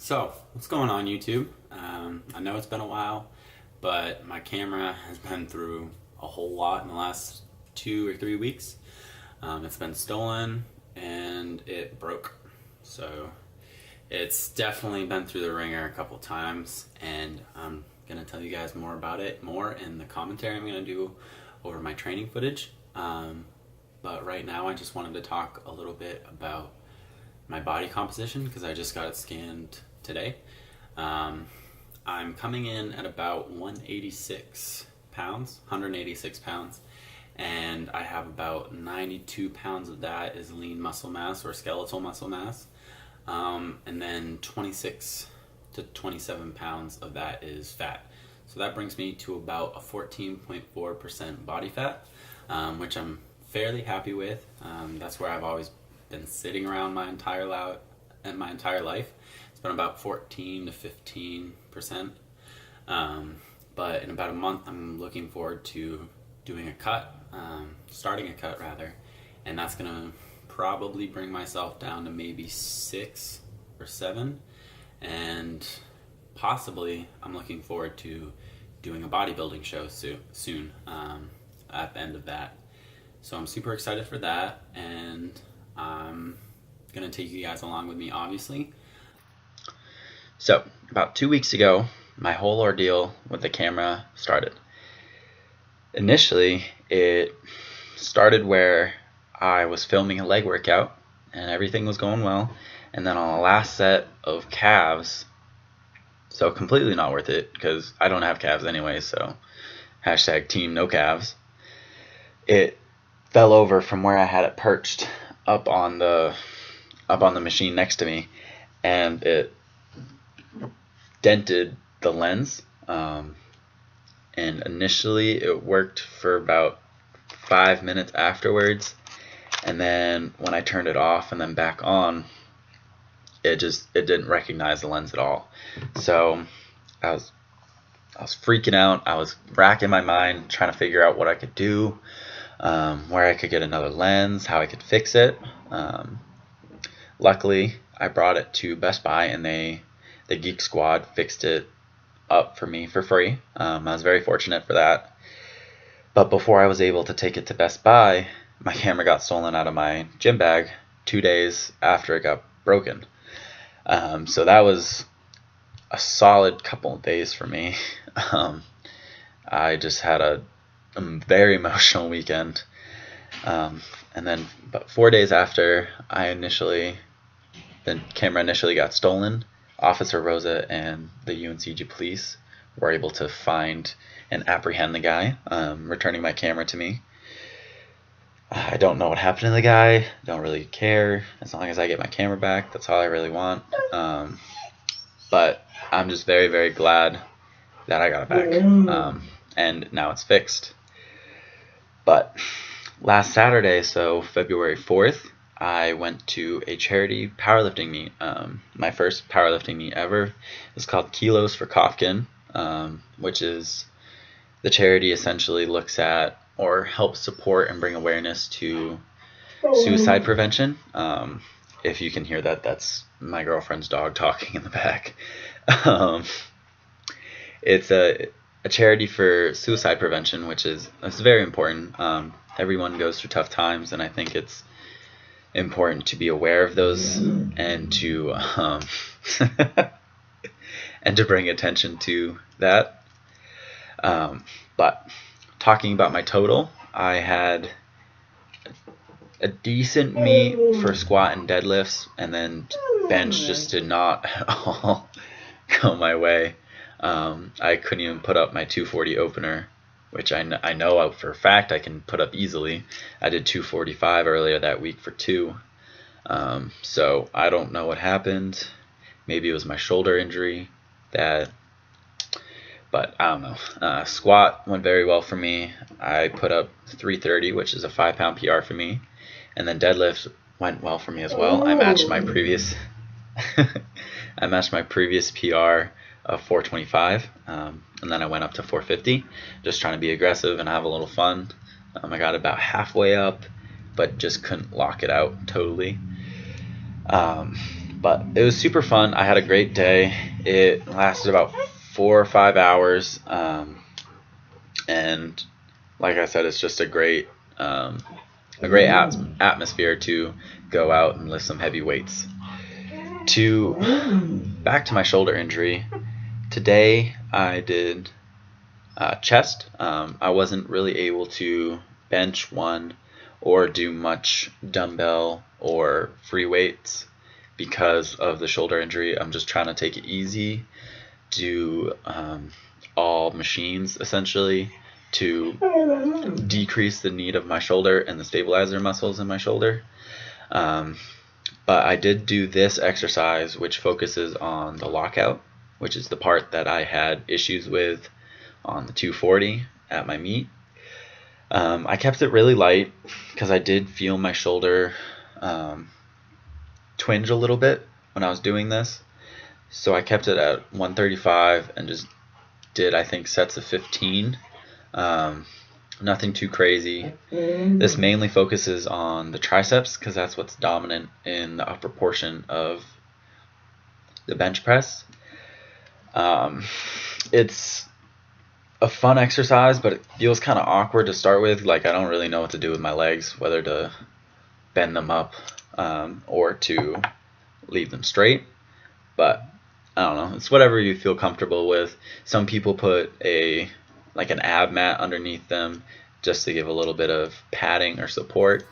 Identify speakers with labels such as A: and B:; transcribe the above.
A: So, what's going on YouTube? I know it's been a while, but my camera has been through a whole lot in the last 2 or 3 weeks. It's been stolen and it broke. So, it's definitely been through the ringer a couple times, and I'm going to tell you guys more about it, more in the commentary I'm going to do over my training footage. But right now I just wanted to talk a little bit about my body composition because I just got it scanned today. I'm coming in at about 186 pounds, and I have about 92 pounds of that is lean muscle mass or skeletal muscle mass, and then 26 to 27 pounds of that is fat. So that brings me to about a 14.4% body fat, which I'm fairly happy with. That's where I've always been sitting around my entire life. It's been about 14 to 15%. But in about a month, I'm looking forward to doing a cut, starting a cut rather, and that's gonna probably bring myself down to maybe 6 or 7, and possibly I'm looking forward to doing a bodybuilding show soon at the end of that. So I'm super excited for that, and I'm gonna take you guys along with me, obviously. So about 2 weeks ago, my whole ordeal with the camera started. Initially, it started where I was filming a leg workout and everything was going well, and then on the last set of calves, so completely not worth it because I don't have calves anyway, so hashtag team no calves, it fell over from where I had it perched up on the machine next to me, and it dented the lens. And initially it worked for about 5 minutes afterwards, and then when I turned it off and then back on, it didn't recognize the lens at all. So I was freaking out. I was racking my mind trying to figure out what I could do, where I could get another lens, how I could fix it. Luckily, I brought it to Best Buy, and the Geek Squad fixed it up for me for free. I was very fortunate for that. But before I was able to take it to Best Buy, my camera got stolen out of my gym bag 2 days after it got broken. So that was a solid couple of days for me. I just had a very emotional weekend. And then about 4 days after the camera initially got stolen, Officer Rosa and the UNCG police were able to find and apprehend the guy, returning my camera to me. I don't know what happened to the guy. Don't really care. As long as I get my camera back, that's all I really want. But I'm just very, very glad that I got it back. And now it's fixed. But last Saturday, so February 4th, I went to a charity powerlifting meet. My first powerlifting meet ever. It's called Kilos for Kofkin, which is the charity essentially looks at or helps support and bring awareness to suicide prevention. If you can hear that, that's my girlfriend's dog talking in the back. It's a charity for suicide prevention, which is very important. Everyone goes through tough times, and I think it's important to be aware of those and to and to bring attention to that. But talking about my total, I had a decent meet for squat and deadlifts, and then bench just did not at all go my way. I couldn't even put up my 240 opener, which I know for a fact I can put up easily. I did 245 earlier that week for 2. So I don't know what happened. Maybe it was my shoulder injury but I don't know. Squat went very well for me. I put up 330, which is a 5-pound PR for me. And then deadlift went well for me as well. I matched my previous PR of 425, and then I went up to 450, just trying to be aggressive and have a little fun. I got about halfway up, but just couldn't lock it out totally. But it was super fun. I had a great day. It lasted about 4 or 5 hours, and like I said, it's just a great atmosphere to go out and lift some heavy weights. Back to my shoulder injury. Today I did chest. I wasn't really able to bench one or do much dumbbell or free weights because of the shoulder injury. I'm just trying to take it easy, do all machines essentially to decrease the need of my shoulder and the stabilizer muscles in my shoulder. But I did do this exercise, which focuses on the lockout, which is the part that I had issues with on the 240 at my meet. I kept it really light because I did feel my shoulder twinge a little bit when I was doing this. So I kept it at 135 and just did, I think, sets of 15. Nothing too crazy. This mainly focuses on the triceps because that's what's dominant in the upper portion of the bench press. It's a fun exercise, but it feels kind of awkward to start with. Like, I don't really know what to do with my legs, whether to bend them up or to leave them straight. But I don't know. It's whatever you feel comfortable with. Some people put an ab mat underneath them just to give a little bit of padding or support.